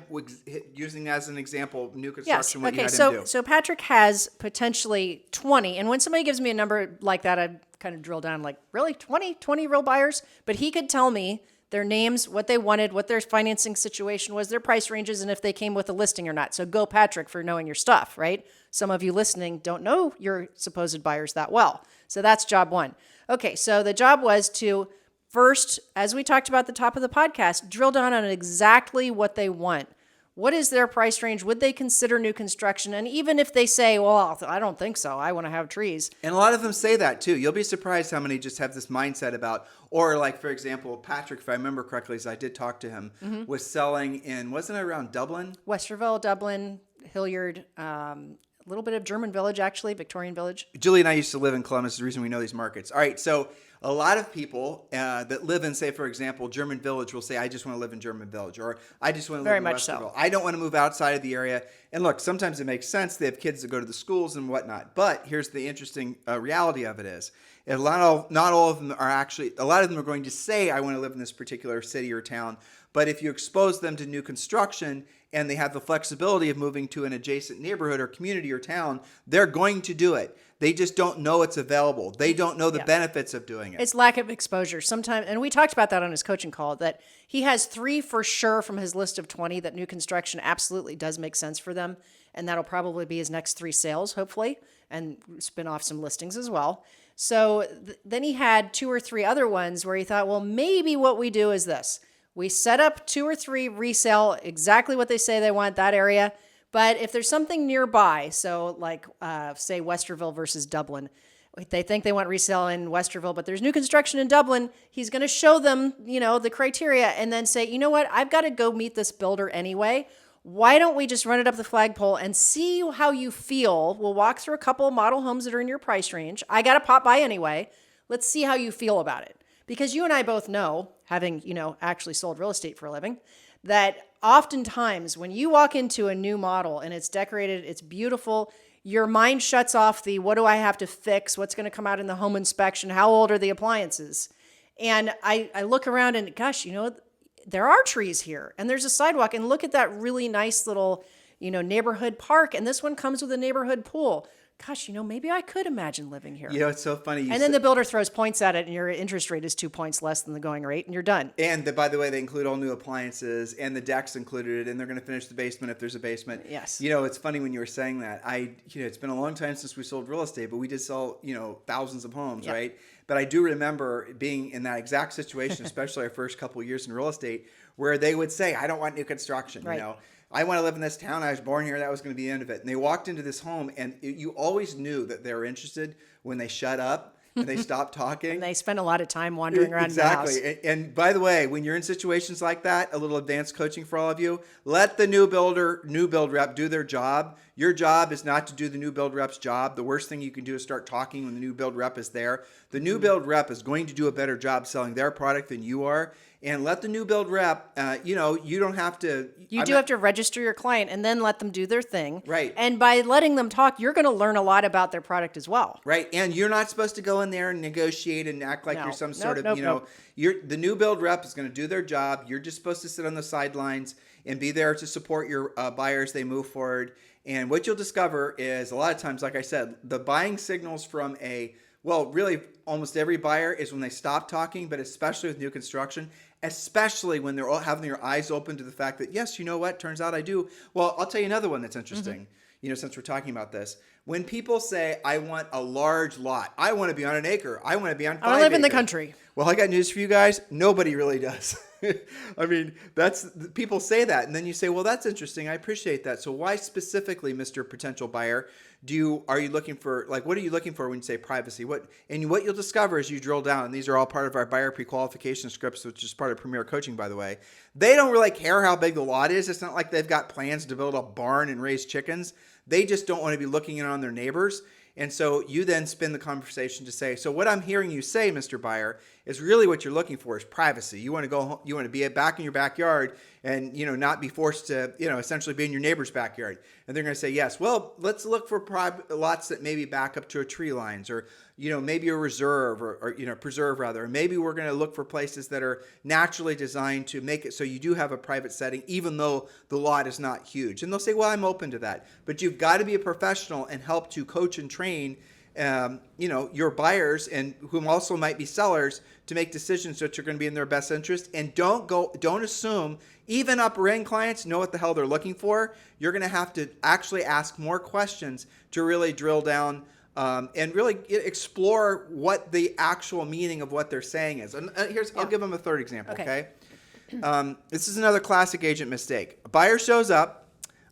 using as an example, new construction, what you Okay. had him do. So Patrick has potentially 20. And when somebody gives me a number like that, I kind of drill down like, really? 20 real buyers? But he could tell me their names, what they wanted, what their financing situation was, their price ranges, and if they came with a listing or not. So go Patrick for knowing your stuff, right? Some of you listening don't know your supposed buyers that well. So that's job 1. Okay, so the job was to first, as we talked about at the top of the podcast, drill down on exactly what they want. What is their price range? Would they consider new construction? And even if they say, well, I don't think so, I want to have trees. And a lot of them say that too. You'll be surprised how many just have this mindset about, or like, for example, Patrick, if I remember correctly, as I did talk to him, was selling in, wasn't it around Dublin? Westerville, Dublin, Hilliard, a little bit of German Village, actually, Victorian Village. Julie and I used to live in Columbus. The reason we know these markets. All right, so a lot of people that live in, say, for example, German Village will say, I just want to live in German Village, or I just want to live in Westerville. I don't want to move outside of the area. And look, sometimes it makes sense. They have kids that go to the schools and whatnot. But here's the interesting reality of it is, not all of them are actually, a lot of them are going to say, I want to live in this particular city or town. But if you expose them to new construction and they have the flexibility of moving to an adjacent neighborhood or community or town, they're going to do it. They just don't know it's available. They don't know the benefits of doing it. It's lack of exposure sometimes. And we talked about that on his coaching call, that he has 3 for sure from his list of 20 that new construction absolutely does make sense for them. And that'll probably be his next 3 sales, hopefully, and spin off some listings as well. So then he had 2 or 3 other ones where he thought, well, maybe what we do is this. We set up 2 or 3 resale, exactly what they say they want, that area. But if there's something nearby, so like, say, Westerville versus Dublin, they think they want resale in Westerville, but there's new construction in Dublin, he's going to show them, the criteria and then say, you know what, I've got to go meet this builder anyway. Why don't we just run it up the flagpole and see how you feel? We'll walk through a couple of model homes that are in your price range. I got to pop by anyway. Let's see how you feel about it. Because you and I both know, having, actually sold real estate for a living, that oftentimes when you walk into a new model and it's decorated, it's beautiful, your mind shuts off the, what do I have to fix? What's going to come out in the home inspection? How old are the appliances? And I look around and gosh, there are trees here and there's a sidewalk, and look at that really nice little, neighborhood park. And this one comes with a neighborhood pool. gosh, maybe I could imagine living here. It's so funny. And then the builder throws points at it, and your interest rate is 2 points less than the going rate, and you're done. And by the way, they include all new appliances, and the deck's included, and they're going to finish the basement if there's a basement. Yes. It's funny when you were saying that. It's been a long time since we sold real estate, but we did sell, thousands of homes, Yep. right? But I do remember being in that exact situation, especially our first couple of years in real estate, where they would say, I don't want new construction, Right. I want to live in this town. I was born here. That was going to be the end of it. And they walked into this home, and you always knew that they were interested when they shut up and they stopped talking. And they spend a lot of time wandering around Exactly. the house. And by the way, when you're in situations like that, a little advanced coaching for all of you, let the new build rep do their job. Your job is not to do the new build rep's job. The worst thing you can do is start talking when the new build rep is there. The new build rep is going to do a better job selling their product than you are. And let the new build rep, you don't have to. You have to register your client and then let them do their thing. Right. And by letting them talk, you're going to learn a lot about their product as well. Right. And you're not supposed to go in there and negotiate and act like No. you're some Nope, sort of, nope. the new build rep is going to do their job. You're just supposed to sit on the sidelines and be there to support your buyers. They move forward. And what you'll discover is a lot of times, like I said, the buying signals from really almost every buyer is when they stop talking, but especially with new construction, especially when they're all having their eyes open to the fact that, yes, you know what, turns out I do. Well, I'll tell you another one that's interesting, since we're talking about this. When people say, I want a large lot, I want to be on an acre, I want to be on 5 acres. I live in the country. Well, I got news for you guys. Nobody really does. I mean, people say that. And then you say, well, that's interesting. I appreciate that. So why specifically, Mr. Potential Buyer, are you looking for, what are you looking for when you say privacy? What you'll discover as you drill down, and these are all part of our buyer pre-qualification scripts, which is part of Premier Coaching, by the way. They don't really care how big the lot is. It's not like they've got plans to build a barn and raise chickens. They just don't want to be looking in on their neighbors. And so you then spin the conversation to say, so what I'm hearing you say, Mr. Buyer, is really what you're looking for is privacy. You want to go home, you want to be back in your backyard and, not be forced to, essentially be in your neighbor's backyard. And they're going to say, yes, well, let's look for lots that maybe back up to a tree lines or, maybe a reserve or preserve rather. Or maybe we're going to look for places that are naturally designed to make it so you do have a private setting, even though the lot is not huge. And they'll say, well, I'm open to that. But you've got to be a professional and help to coach and train your buyers and whom also might be sellers to make decisions that are going to be in their best interest. And don't assume even upper end clients know what the hell they're looking for. You're going to have to actually ask more questions to really drill down and really explore what the actual meaning of what they're saying is. And I'll give them a third example. Okay. This is another classic agent mistake. A buyer shows up.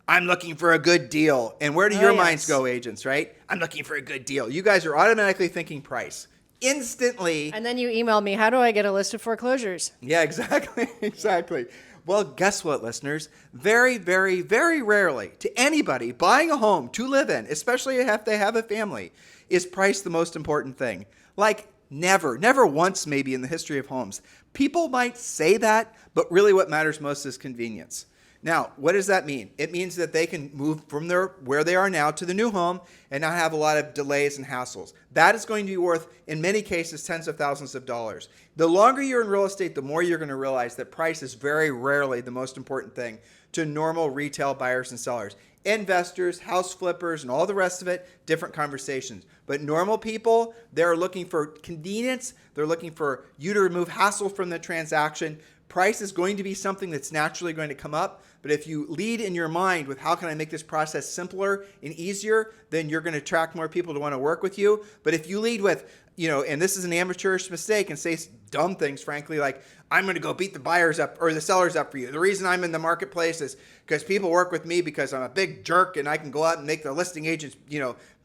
I'm looking for a good deal. And where do your minds go, agents, right? I'm looking for a good deal. You guys are automatically thinking price. Instantly. And then you email me, how do I get a list of foreclosures? Yeah, exactly. Exactly. Well, guess what, listeners? Very, very, very rarely to anybody buying a home to live in, especially if they have a family, is price the most important thing. Like never once maybe in the history of homes. People might say that, but really what matters most is convenience. Now, what does that mean? It means that they can move from where they are now to the new home and not have a lot of delays and hassles. That is going to be worth, in many cases, tens of thousands of dollars. The longer you're in real estate, the more you're going to realize that price is very rarely the most important thing to normal retail buyers and sellers. Investors, house flippers, and all the rest of it, different conversations. But normal people, they're looking for convenience. They're looking for you to remove hassle from the transaction. Price is going to be something that's naturally going to come up. But if you lead in your mind with how can I make this process simpler and easier, then you're going to attract more people to want to work with you. But if you lead with, and this is an amateurish mistake and say dumb things, frankly, like I'm going to go beat the buyers up or the sellers up for you. The reason I'm in the marketplace is because people work with me because I'm a big jerk and I can go out and make the listing agents,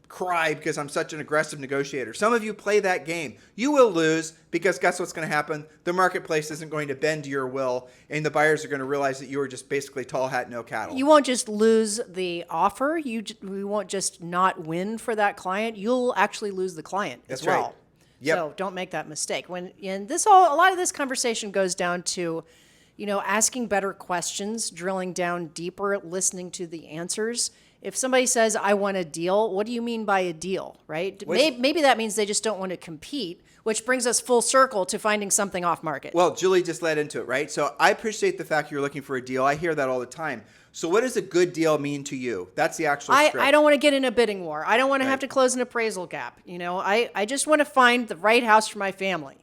cry because I'm such an aggressive negotiator. Some of you play that game. You will lose because guess what's going to happen? The marketplace isn't going to bend to your will and the buyers are going to realize that you are just basically tall hat, no cattle. You won't just lose the offer. We won't just not win for that client. You'll actually lose the client as well. Right. Yep. So don't make that mistake. A lot of this conversation goes down to, asking better questions, drilling down deeper, listening to the answers, if somebody says, I want a deal, what do you mean by a deal, right? Maybe that means they just don't want to compete, which brings us full circle to finding something off market. Well, Julie just led into it, right? So I appreciate the fact you're looking for a deal. I hear that all the time. So what does a good deal mean to you? That's the actual script. I don't want to get in a bidding war. I don't want to have to close an appraisal gap. I just want to find the right house for my family.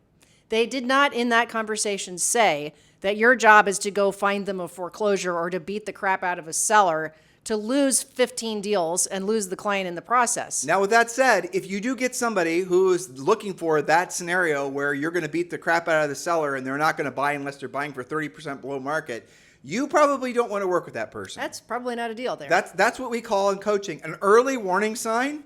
They did not in that conversation say that your job is to go find them a foreclosure or to beat the crap out of a seller to lose 15 deals and lose the client in the process. Now, with that said, if you do get somebody who is looking for that scenario where you're going to beat the crap out of the seller and they're not going to buy unless they're buying for 30% below market, you probably don't want to work with that person. That's probably not a deal there. That's what we call in coaching an early warning sign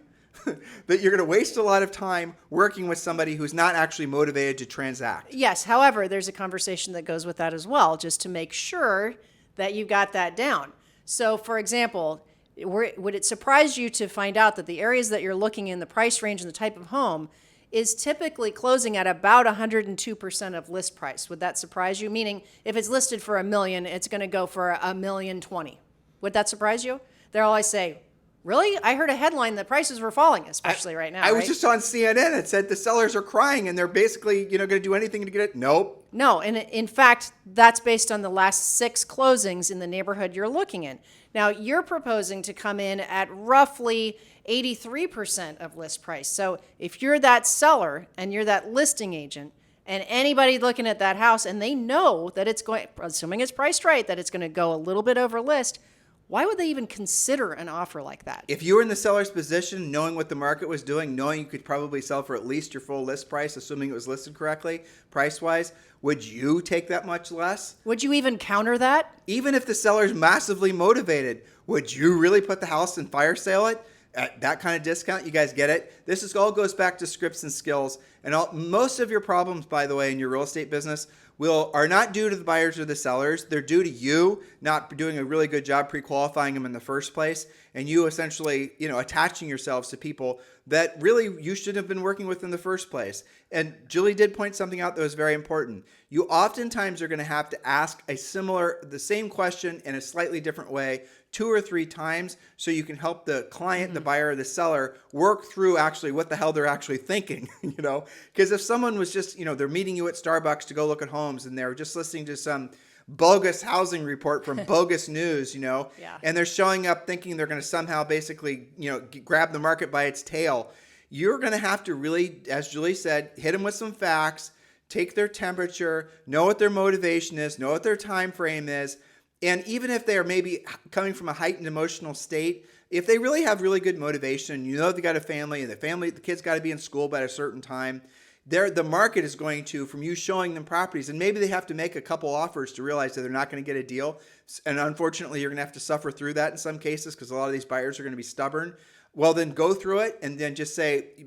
that you're going to waste a lot of time working with somebody who's not actually motivated to transact. Yes. However, there's a conversation that goes with that as well, just to make sure that you got that down. So, for example, would it surprise you to find out that the areas that you're looking in, the price range and the type of home, is typically closing at about 102% of list price? Would that surprise you? Meaning, if it's listed for $1 million, it's going to go for $1,020,000. Would that surprise you? They'll always say, really? I heard a headline that prices were falling, especially right now. I was just on CNN. It said the sellers are crying and they're basically, going to do anything to get it. Nope. No, and in fact, that's based on the last 6 closings in the neighborhood you're looking in. Now, you're proposing to come in at roughly 83% of list price. So if you're that seller and you're that listing agent, and anybody looking at that house and they know that it's going, assuming it's priced right, that it's going to go a little bit over list, why would they even consider an offer like that? If you were in the seller's position, knowing what the market was doing, knowing you could probably sell for at least your full list price, assuming it was listed correctly, price-wise, would you take that much less? Would you even counter that? Even if the seller's massively motivated, would you really put the house and fire sale it at that kind of discount? You guys get it? This all goes back to scripts and skills. And most of your problems, by the way, in your real estate business are not due to the buyers or the sellers. They're due to you not doing a really good job pre-qualifying them in the first place, and you essentially, attaching yourselves to people that really you should have been working with in the first place. And Julie did point something out that was very important. You oftentimes are going to have to ask the same question in a slightly different way 2 or 3 times so you can help the client, the buyer, or the seller work through actually what the hell they're actually thinking, Because if someone was just, they're meeting you at Starbucks to go look at homes and they're just listening to some bogus housing report from bogus news, and they're showing up thinking they're going to somehow basically, grab the market by its tail, you're going to have to really, as Julie said, hit them with some facts, take their temperature, know what their motivation is, know what their time frame is. And even if they are maybe coming from a heightened emotional state, if they really have really good motivation, they got a family and the kid's got to be in school by a certain time, the market is going to, from you showing them properties, and maybe they have to make a couple offers to realize that they're not going to get a deal. And unfortunately, you're going to have to suffer through that in some cases because a lot of these buyers are going to be stubborn. Well, then go through it and then just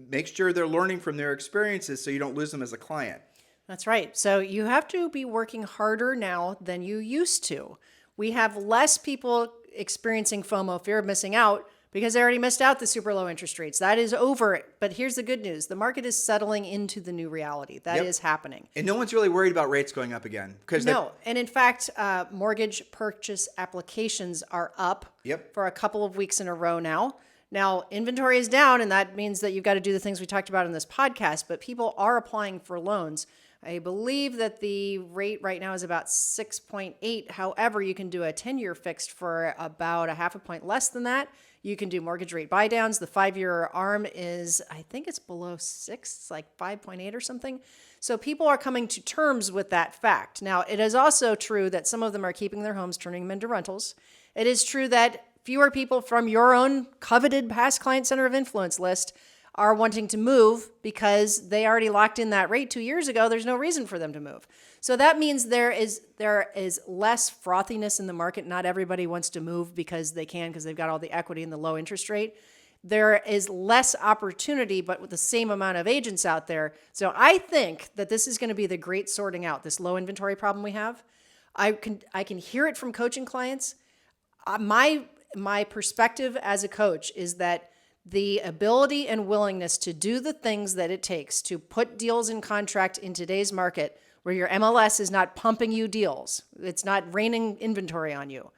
make sure they're learning from their experiences so you don't lose them as a client. That's right. So you have to be working harder now than you used to. We have less people experiencing FOMO, fear of missing out, because they already missed out the super low interest rates. That is over. But here's the good news. The market is settling into the new reality. That is happening. And no one's really worried about rates going up again. No. And in fact, mortgage purchase applications are up for a couple of weeks in a row now. Now, inventory is down, and that means that you've got to do the things we talked about in this podcast, but people are applying for loans. I believe that the rate right now is about 6.8. However, you can do a 10-year fixed for about a half a point less than that. You can do mortgage rate buy downs. The 5-year ARM is, I think it's below 6, it's like 5.8 or something. So people are coming to terms with that fact. Now, it is also true that some of them are keeping their homes, turning them into rentals. It is true that fewer people from your own coveted past client center of influence list are wanting to move because they already locked in that rate 2 years ago. There's no reason for them to move. So that means there is less frothiness in the market. Not everybody wants to move because they can, because they've got all the equity and the low interest rate. There is less opportunity, but with the same amount of agents out there. So I think that this is going to be the great sorting out, this low inventory problem we have. I can hear it from coaching clients. My perspective as a coach is that the ability and willingness to do the things that it takes to put deals in contract in today's market where your MLS is not pumping you deals, it's not raining inventory on you.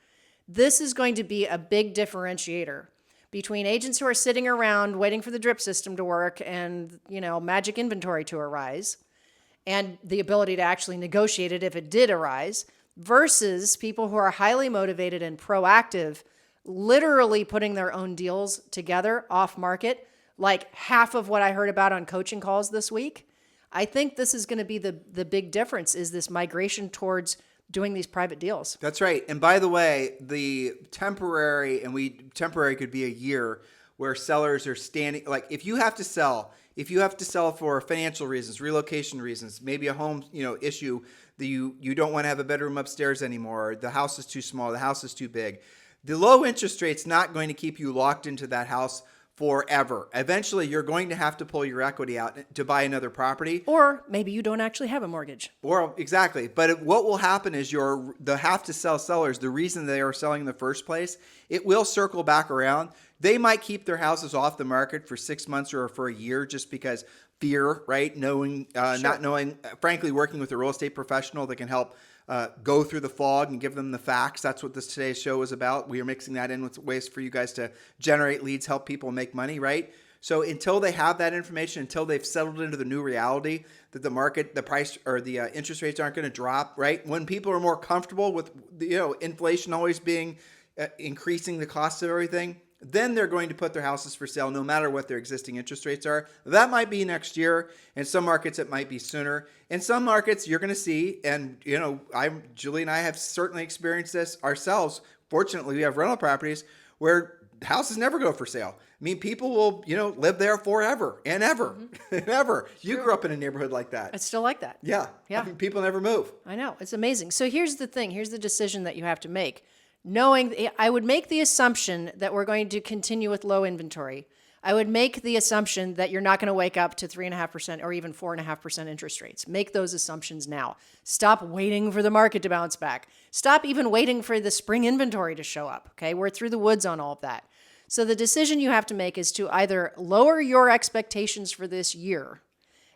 This is going to be a big differentiator. between agents who are sitting around waiting for the drip system to work and, magic inventory to arise, and the ability to actually negotiate it if it did arise, versus people who are highly motivated and proactive, literally putting their own deals together off market, like half of what I heard about on coaching calls this week. I think this is going to be the big difference, is this migration towards doing these private deals. That's right. And by the way, the temporary could be a year where sellers are standing, like if you have to sell for financial reasons, relocation reasons, maybe a home, issue that you don't want to have a bedroom upstairs anymore, the house is too small, the house is too big. The low interest rate's not going to keep you locked into that house forever. Eventually, you're going to have to pull your equity out to buy another property. Or maybe you don't actually have a mortgage. Or exactly. But what will happen is the have to sell sellers, the reason they are selling in the first place, it will circle back around. They might keep their houses off the market for 6 months or for a year just because fear, right? Not knowing, frankly, working with a real estate professional that can help go through the fog and give them the facts. That's what today's show is about. We are mixing that in with ways for you guys to generate leads, help people make money, right? So until they have that information, until they've settled into the new reality that the market, the price or the interest rates aren't going to drop, right? When people are more comfortable with, inflation always being increasing the cost of everything, then they're going to put their houses for sale no matter what their existing interest rates are. That might be next year. In some markets, it might be sooner. In some markets, you're going to see, and Julie and I have certainly experienced this ourselves. Fortunately, we have rental properties where houses never go for sale. I mean, people will, live there forever and ever and ever. You grew up in a neighborhood like that. It's still like that. Yeah. Yeah. I mean, people never move. I know. It's amazing. So here's the thing. Here's the decision that you have to make. I would make the assumption that we're going to continue with low inventory. I would make the assumption that you're not going to wake up to 3.5% or even 4.5% interest rates. Make those assumptions now. Stop waiting for the market to bounce back. Stop even waiting for the spring inventory to show up. Okay, we're through the woods on all of that. So the decision you have to make is to either lower your expectations for this year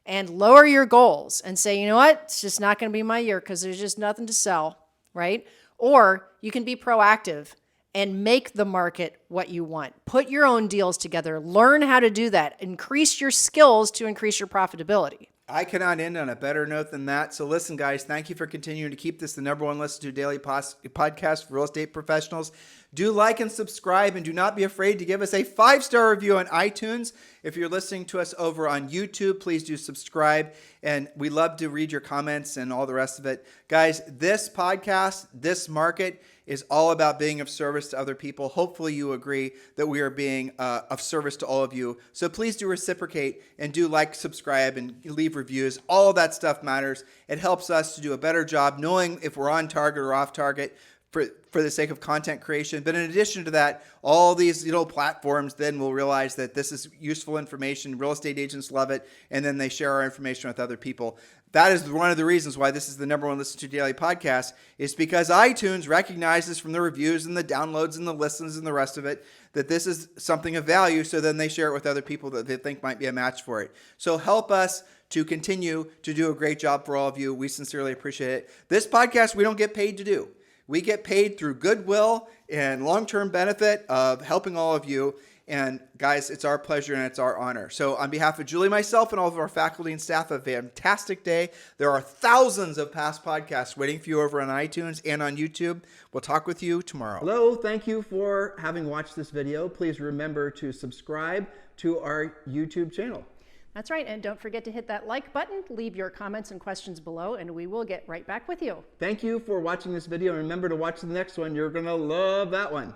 and lower your goals and say, you know what, it's just not going to be my year because there's just nothing to sell, right? Or you can be proactive and make the market what you want. Put your own deals together. Learn how to do that. Increase your skills to increase your profitability. I cannot end on a better note than that. So listen, guys, thank you for continuing to keep this the number one listen to daily podcast for real estate professionals. Do like and subscribe, and do not be afraid to give us a 5-star review on iTunes. If you're listening to us over on YouTube, please do subscribe. And we love to read your comments and all the rest of it. Guys, this podcast, this market is all about being of service to other people. Hopefully you agree that we are being of service to all of you. So please do reciprocate and do like, subscribe, and leave reviews. All of that stuff matters. It helps us to do a better job knowing if we're on target or off target for the sake of content creation. But in addition to that, all these platforms then will realize that this is useful information. Real estate agents love it, and then they share our information with other people. That is one of the reasons why this is the number one listen to daily podcast, is because iTunes recognizes from the reviews and the downloads and the listens and the rest of it that this is something of value. So then they share it with other people that they think might be a match for it. So help us to continue to do a great job for all of you. We sincerely appreciate it. This podcast, we don't get paid to do. We get paid through goodwill and long-term benefit of helping all of you. And guys, it's our pleasure and it's our honor. So on behalf of Julie, myself, and all of our faculty and staff, have a fantastic day. There are thousands of past podcasts waiting for you over on iTunes and on YouTube. We'll talk with you tomorrow. Hello, thank you for having watched this video. Please remember to subscribe to our YouTube channel. That's right. And don't forget to hit that like button, leave your comments and questions below, and we will get right back with you. Thank you for watching this video. And remember to watch the next one. You're going to love that one.